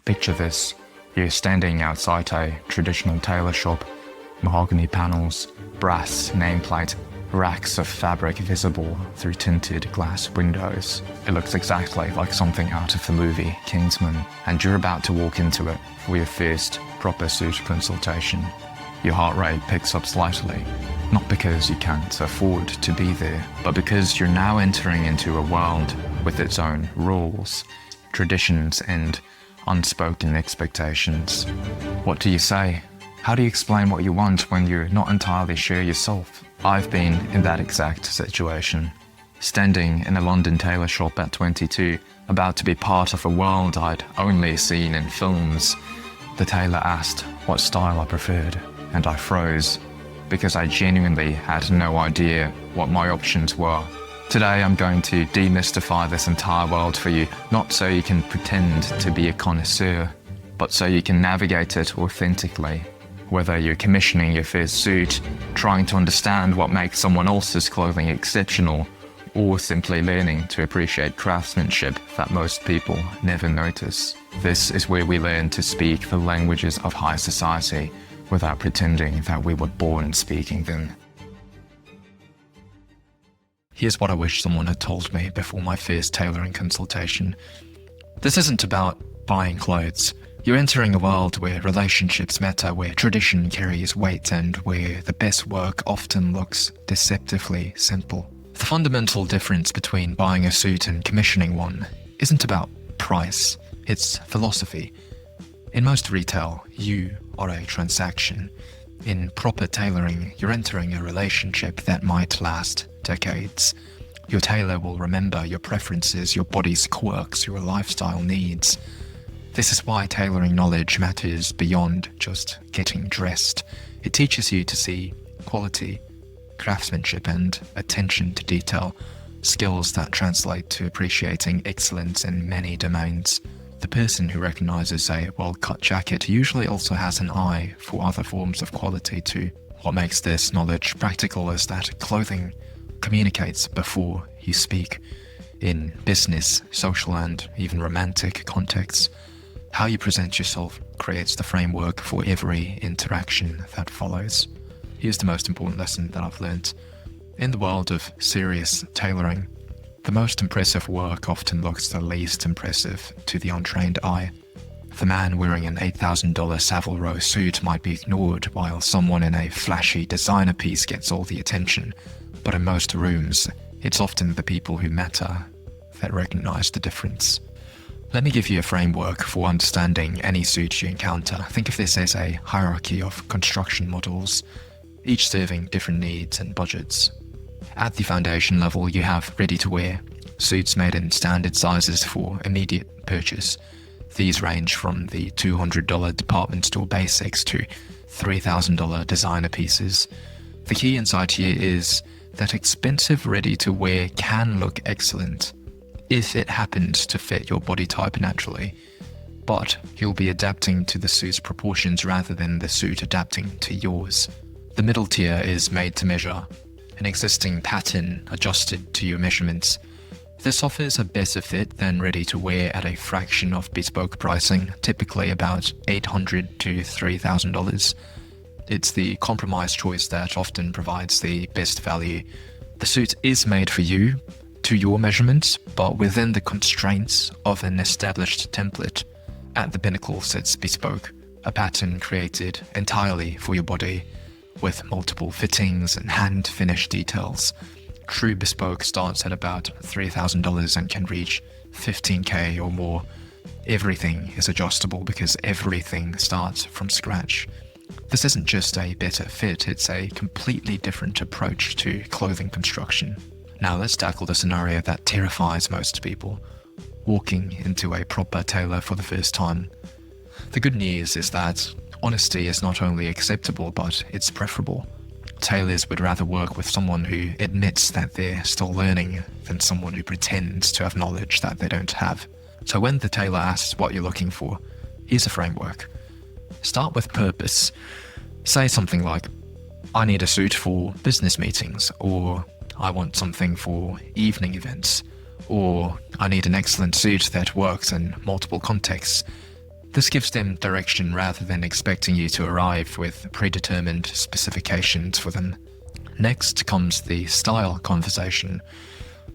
Picture this. You're standing outside a traditional tailor shop. Mahogany panels, brass nameplate, racks of fabric visible through tinted glass windows. It looks exactly like something out of the movie Kingsman, and you're about to walk into it for your first proper suit consultation. Your heart rate picks up slightly, not because you can't afford to be there, but because you're now entering into a world with its own rules, traditions, and unspoken expectations. What do you say? How do you explain what you want when you're not entirely sure yourself? I've been in that exact situation. Standing in a London tailor shop at 22, about to be part of a world I'd only seen in films. The tailor asked what style I preferred, and I froze, because I genuinely had no idea what my options were. Today I'm going to demystify this entire world for you, not so you can pretend to be a connoisseur, but so you can navigate it authentically. Whether you're commissioning your first suit, trying to understand what makes someone else's clothing exceptional, or simply learning to appreciate craftsmanship that most people never notice. This is where we learn to speak the languages of high society without pretending that we were born speaking them. Here's what I wish someone had told me before my first tailoring consultation. This isn't about buying clothes. You're entering a world where relationships matter, where tradition carries weight, and where the best work often looks deceptively simple. The fundamental difference between buying a suit and commissioning one isn't about price, it's philosophy. In most retail, you are a transaction. In proper tailoring, you're entering a relationship that might last decades. Your tailor will remember your preferences, your body's quirks, your lifestyle needs. This is why tailoring knowledge matters beyond just getting dressed. It teaches you to see quality, craftsmanship, and attention to detail, skills that translate to appreciating excellence in many domains. The person who recognizes a well-cut jacket usually also has an eye for other forms of quality too. What makes this knowledge practical is that clothing communicates before you speak. In business, social, and even romantic contexts, how you present yourself creates the framework for every interaction that follows. Here's the most important lesson that I've learned. In the world of serious tailoring, the most impressive work often looks the least impressive to the untrained eye. The man wearing an $8,000 Savile Row suit might be ignored, while someone in a flashy designer piece gets all the attention. But in most rooms, it's often the people who matter that recognize the difference. Let me give you a framework for understanding any suit you encounter. Think of this as a hierarchy of construction models, each serving different needs and budgets. At the foundation level, you have ready-to-wear, suits made in standard sizes for immediate purchase. These range from the $200 department store basics to $3,000 designer pieces. The key insight here is that expensive ready-to-wear can look excellent if it happens to fit your body type naturally, but you'll be adapting to the suit's proportions rather than the suit adapting to yours. The middle tier is made to measure, an existing pattern adjusted to your measurements. This offers a better fit than ready-to-wear at a fraction of bespoke pricing, typically about $800 to $3,000. It's the compromise choice that often provides the best value. The suit is made for you, to your measurements, but within the constraints of an established template. At the pinnacle sits bespoke, a pattern created entirely for your body, with multiple fittings and hand-finished details. True bespoke starts at about $3,000 and can reach $15,000 or more. Everything is adjustable because everything starts from scratch. This isn't just a better fit, it's a completely different approach to clothing construction. Now let's tackle the scenario that terrifies most people, walking into a proper tailor for the first time. The good news is that honesty is not only acceptable, but it's preferable. Tailors would rather work with someone who admits that they're still learning than someone who pretends to have knowledge that they don't have. So when the tailor asks what you're looking for, here's a framework. Start with purpose. Say something like, I need a suit for business meetings, or I want something for evening events, or I need an excellent suit that works in multiple contexts. This gives them direction rather than expecting you to arrive with predetermined specifications for them. Next comes the style conversation.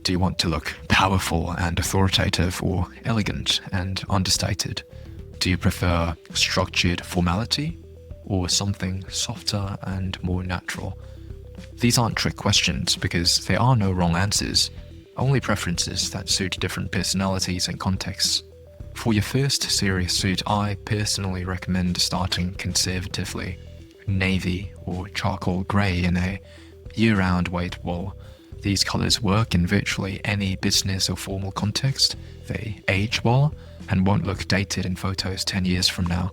Do you want to look powerful and authoritative, or elegant and understated? Do you prefer structured formality or something softer and more natural? These aren't trick questions because there are no wrong answers, only preferences that suit different personalities and contexts. For your first serious suit, I personally recommend starting conservatively. Navy or charcoal grey in a year-round weight wool. These colours work in virtually any business or formal context. They age well and won't look dated in photos 10 years from now.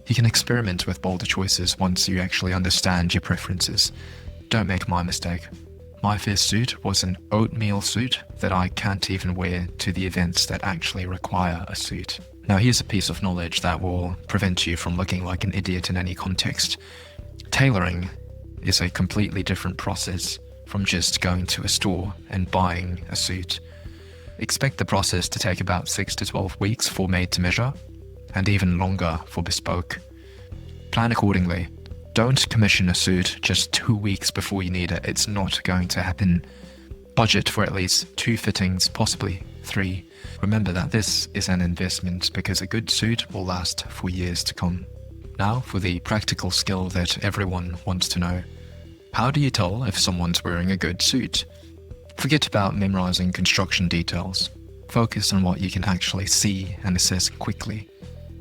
You can experiment with bolder choices once you actually understand your preferences. Don't make my mistake. My first suit was an oatmeal suit that I can't even wear to the events that actually require a suit. Now here's a piece of knowledge that will prevent you from looking like an idiot in any context. Tailoring is a completely different process from just going to a store and buying a suit. Expect the process to take about 6 to 12 weeks for made to measure, and even longer for bespoke. Plan accordingly. Don't commission a suit just 2 weeks before you need it. It's not going to happen. Budget for at least 2 fittings, possibly 3. Remember that this is an investment because a good suit will last for years to come. Now for the practical skill that everyone wants to know. How do you tell if someone's wearing a good suit? Forget about memorizing construction details. Focus on what you can actually see and assess quickly.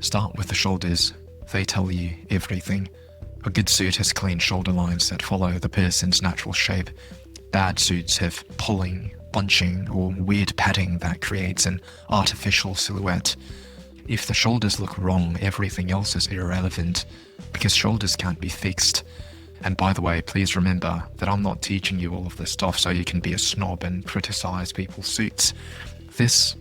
Start with the shoulders. They tell you everything. A good suit has clean shoulder lines that follow the person's natural shape. Bad suits have pulling, bunching, or weird padding that creates an artificial silhouette. If the shoulders look wrong, everything else is irrelevant, because shoulders can't be fixed. And by the way, please remember that I'm not teaching you all of this stuff so you can be a snob and criticize people's suits. This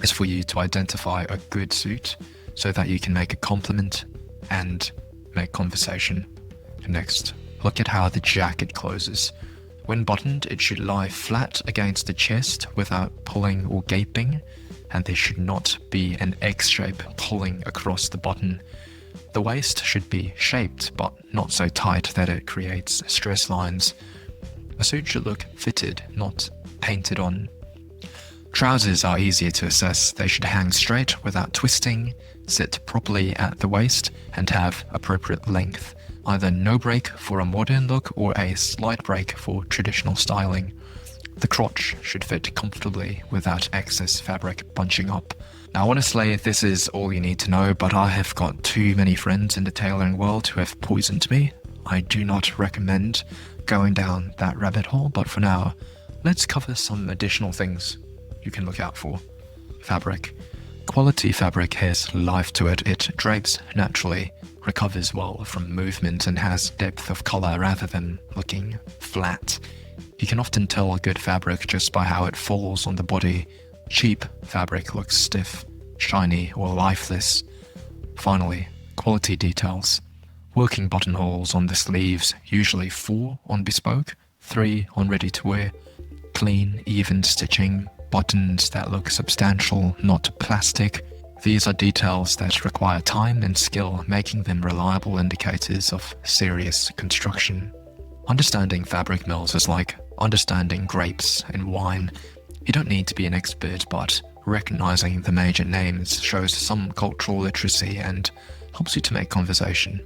is for you to identify a good suit so that you can make a compliment and make conversation. Next, look at how the jacket closes. When buttoned, it should lie flat against the chest without pulling or gaping, and there should not be an X-shape pulling across the button. The waist should be shaped, but not so tight that it creates stress lines. A suit should look fitted, not painted on. Trousers are easier to assess. They should hang straight without twisting, sit properly at the waist, and have appropriate length. Either no break for a modern look or a slight break for traditional styling. The crotch should fit comfortably without excess fabric bunching up. Now honestly, this is all you need to know, but I have got too many friends in the tailoring world who have poisoned me. I do not recommend going down that rabbit hole, but for now, let's cover some additional things you can look out for. Fabric. Quality fabric has life to it. It drapes naturally, recovers well from movement, and has depth of color rather than looking flat. You can often tell a good fabric just by how it falls on the body. Cheap fabric looks stiff, shiny, or lifeless. Finally, quality details. Working buttonholes on the sleeves, usually 4 on bespoke, 3 on ready-to-wear. Clean, even stitching. Buttons that look substantial, not plastic. These are details that require time and skill, making them reliable indicators of serious construction. Understanding fabric mills is like understanding grapes and wine. You don't need to be an expert, but recognizing the major names shows some cultural literacy and helps you to make conversation.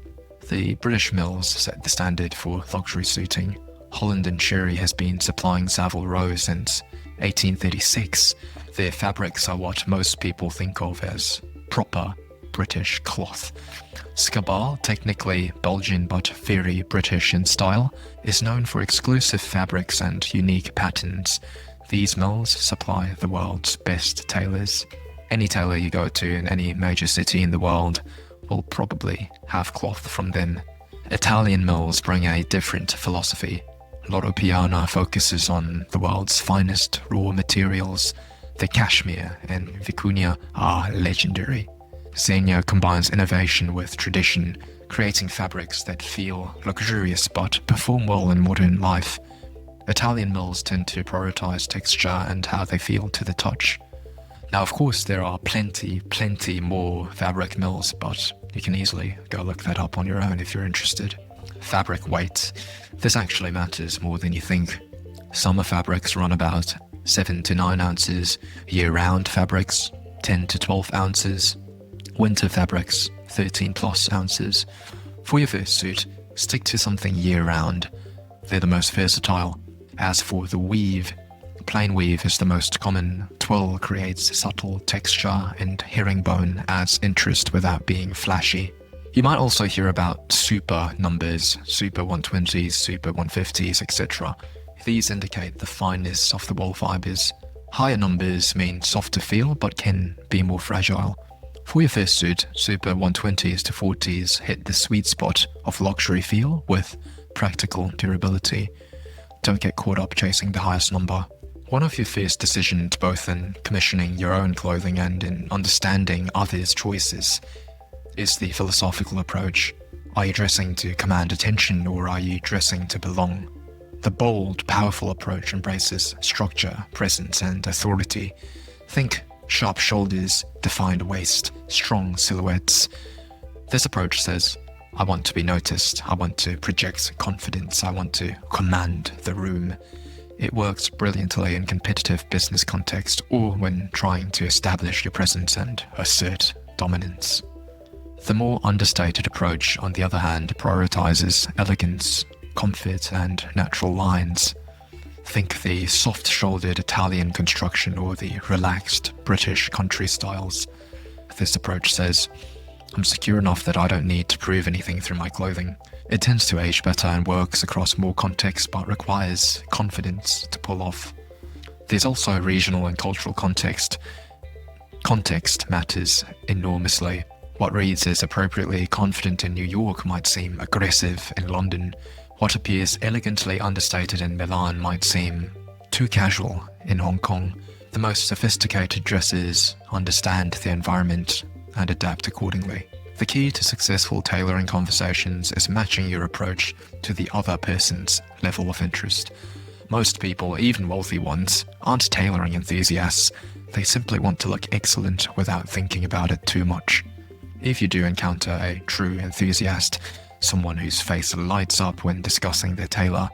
The British mills set the standard for luxury suiting. Holland and Sherry has been supplying Savile Row since 1836. Their fabrics are what most people think of as proper British cloth. Scabal, technically Belgian but very British in style, is known for exclusive fabrics and unique patterns. These mills supply the world's best tailors. Any tailor you go to in any major city in the world will probably have cloth from them. Italian mills bring a different philosophy. Loro Piana focuses on the world's finest raw materials. The cashmere and vicuña are legendary. Zegna combines innovation with tradition, creating fabrics that feel luxurious but perform well in modern life. Italian mills tend to prioritize texture and how they feel to the touch. Now, of course, there are plenty more fabric mills, but you can easily go look that up on your own if you're interested. Fabric weight. This actually matters more than you think. Summer fabrics run about 7 to 9 ounces, year-round fabrics 10 to 12 ounces, winter fabrics 13 plus ounces. For your first suit, stick to something year-round. They're the most versatile. As for the weave, plain weave is the most common. Twill creates subtle texture and herringbone adds interest without being flashy. You might also hear about super numbers, super 120s, super 150s, etc. These indicate the fineness of the wool fibers. Higher numbers mean softer feel but can be more fragile. For your first suit, super 120s to 40s hit the sweet spot of luxury feel with practical durability. Don't get caught up chasing the highest number. One of your first decisions, both in commissioning your own clothing and in understanding others' choices, is the philosophical approach. Are you dressing to command attention, or are you dressing to belong? The bold, powerful approach embraces structure, presence, and authority. Think sharp shoulders, defined waist, strong silhouettes. This approach says, I want to be noticed, I want to project confidence, I want to command the room. It works brilliantly in competitive business context or when trying to establish your presence and assert dominance. The more understated approach, on the other hand, prioritizes elegance, comfort, and natural lines. Think the soft-shouldered Italian construction or the relaxed British country styles. This approach says, I'm secure enough that I don't need to prove anything through my clothing. It tends to age better and works across more contexts but requires confidence to pull off. There's also regional and cultural context. Context matters enormously. What reads as appropriately confident in New York might seem aggressive in London. What appears elegantly understated in Milan might seem too casual in Hong Kong. The most sophisticated dressers understand the environment and adapt accordingly. The key to successful tailoring conversations is matching your approach to the other person's level of interest. Most people, even wealthy ones, aren't tailoring enthusiasts. They simply want to look excellent without thinking about it too much. If you do encounter a true enthusiast, someone whose face lights up when discussing their tailor,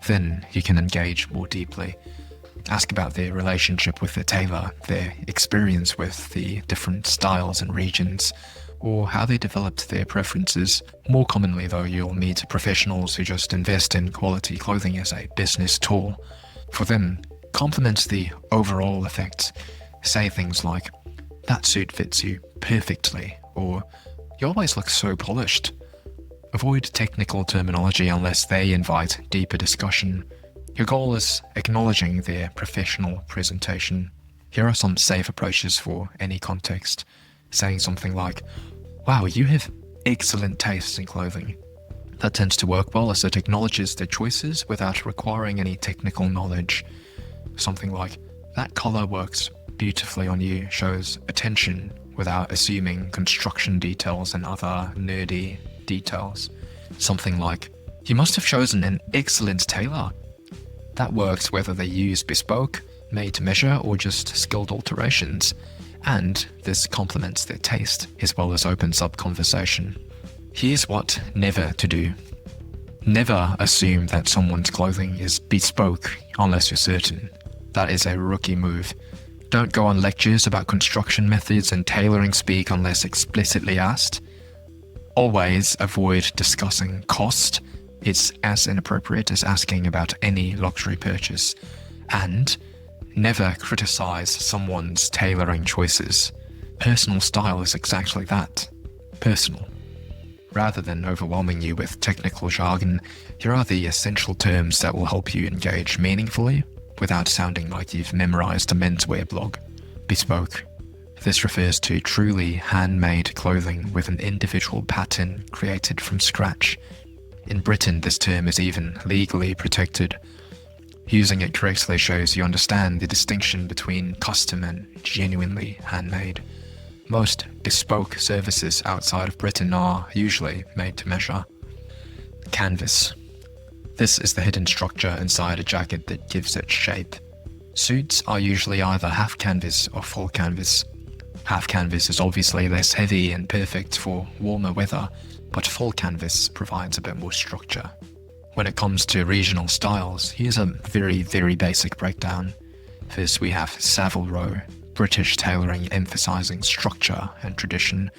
then you can engage more deeply. Ask about their relationship with their tailor, their experience with the different styles and regions, or how they developed their preferences. More commonly though, you'll meet professionals who just invest in quality clothing as a business tool. For them, compliment the overall effect. Say things like, that suit fits you perfectly, or you always look so polished. Avoid technical terminology unless they invite deeper discussion. Your goal is acknowledging their professional presentation. Here are some safe approaches for any context. Saying something like, wow, you have excellent taste in clothing. That tends to work well as it acknowledges their choices without requiring any technical knowledge. Something like, that color works beautifully on you, shows attention without assuming construction details and other nerdy details. Something like, you must have chosen an excellent tailor. That works whether they use bespoke, made to measure, or just skilled alterations. And this complements their taste as well as opens up conversation. Here's what never to do. Never assume that someone's clothing is bespoke unless you're certain. That is a rookie move. Don't go on lectures about construction methods and tailoring speak unless explicitly asked. Always avoid discussing cost. It's as inappropriate as asking about any luxury purchase. And never criticize someone's tailoring choices. Personal style is exactly that. Personal. Rather than overwhelming you with technical jargon, here are the essential terms that will help you engage meaningfully without sounding like you've memorized a menswear blog. Bespoke. This refers to truly handmade clothing with an individual pattern created from scratch. In Britain, this term is even legally protected. Using it correctly shows you understand the distinction between custom and genuinely handmade. Most bespoke services outside of Britain are usually made to measure. Canvas. This is the hidden structure inside a jacket that gives it shape. Suits are usually either half canvas or full canvas. Half canvas is obviously less heavy and perfect for warmer weather, but full canvas provides a bit more structure. When it comes to regional styles, here's a very basic breakdown. First we have Savile Row, British tailoring emphasizing structure and tradition.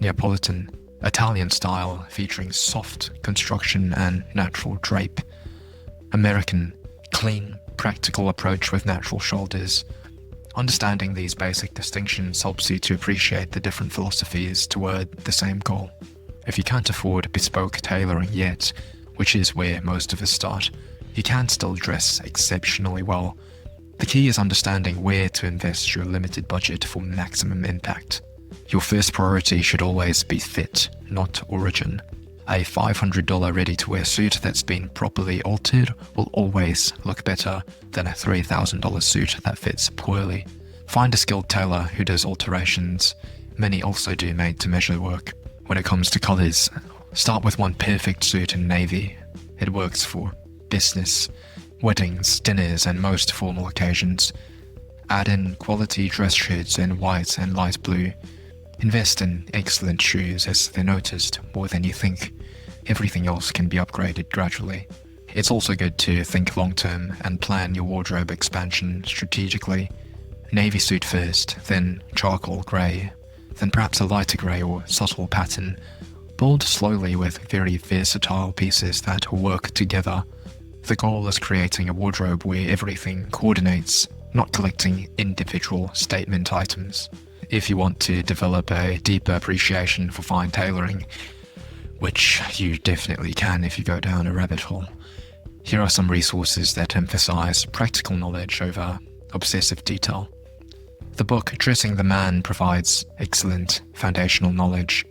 Neapolitan, Italian style featuring soft construction and natural drape. American, clean, practical approach with natural shoulders. Understanding these basic distinctions helps you to appreciate the different philosophies toward the same goal. If you can't afford bespoke tailoring yet, which is where most of us start, you can still dress exceptionally well. The key is understanding where to invest your limited budget for maximum impact. Your first priority should always be fit, not origin. A $500 ready-to-wear suit that's been properly altered will always look better than a $3,000 suit that fits poorly. Find a skilled tailor who does alterations. Many also do made-to-measure work. When it comes to colors, start with one perfect suit in navy. It works for business, weddings, dinners, and most formal occasions. Add in quality dress shirts in white and light blue. Invest in excellent shoes as they're noticed more than you think. Everything else can be upgraded gradually. It's also good to think long-term and plan your wardrobe expansion strategically. Navy suit first, then charcoal grey, then perhaps a lighter grey or subtle pattern. Build slowly with very versatile pieces that work together. The goal is creating a wardrobe where everything coordinates, not collecting individual statement items. If you want to develop a deeper appreciation for fine tailoring, which you definitely can if you go down a rabbit hole, here are some resources that emphasize practical knowledge over obsessive detail. The book Dressing the Man provides excellent foundational knowledge.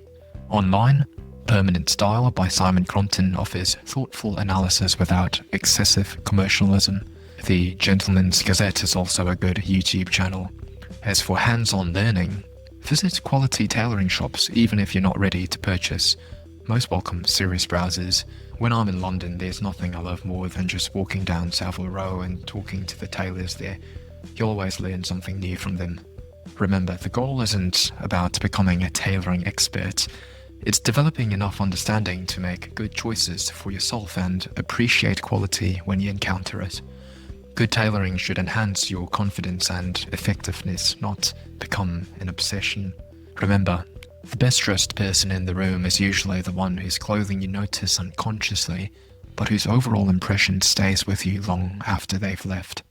Online, Permanent Style by Simon Crompton offers thoughtful analysis without excessive commercialism. The Gentleman's Gazette is also a good YouTube channel. As for hands-on learning, visit quality tailoring shops even if you're not ready to purchase. Most welcome serious browsers. When I'm in London, there's nothing I love more than just walking down Savile Row and talking to the tailors there. You'll always learn something new from them. Remember, the goal isn't about becoming a tailoring expert. It's developing enough understanding to make good choices for yourself and appreciate quality when you encounter it. Good tailoring should enhance your confidence and effectiveness, not become an obsession. Remember, the best dressed person in the room is usually the one whose clothing you notice unconsciously, but whose overall impression stays with you long after they've left.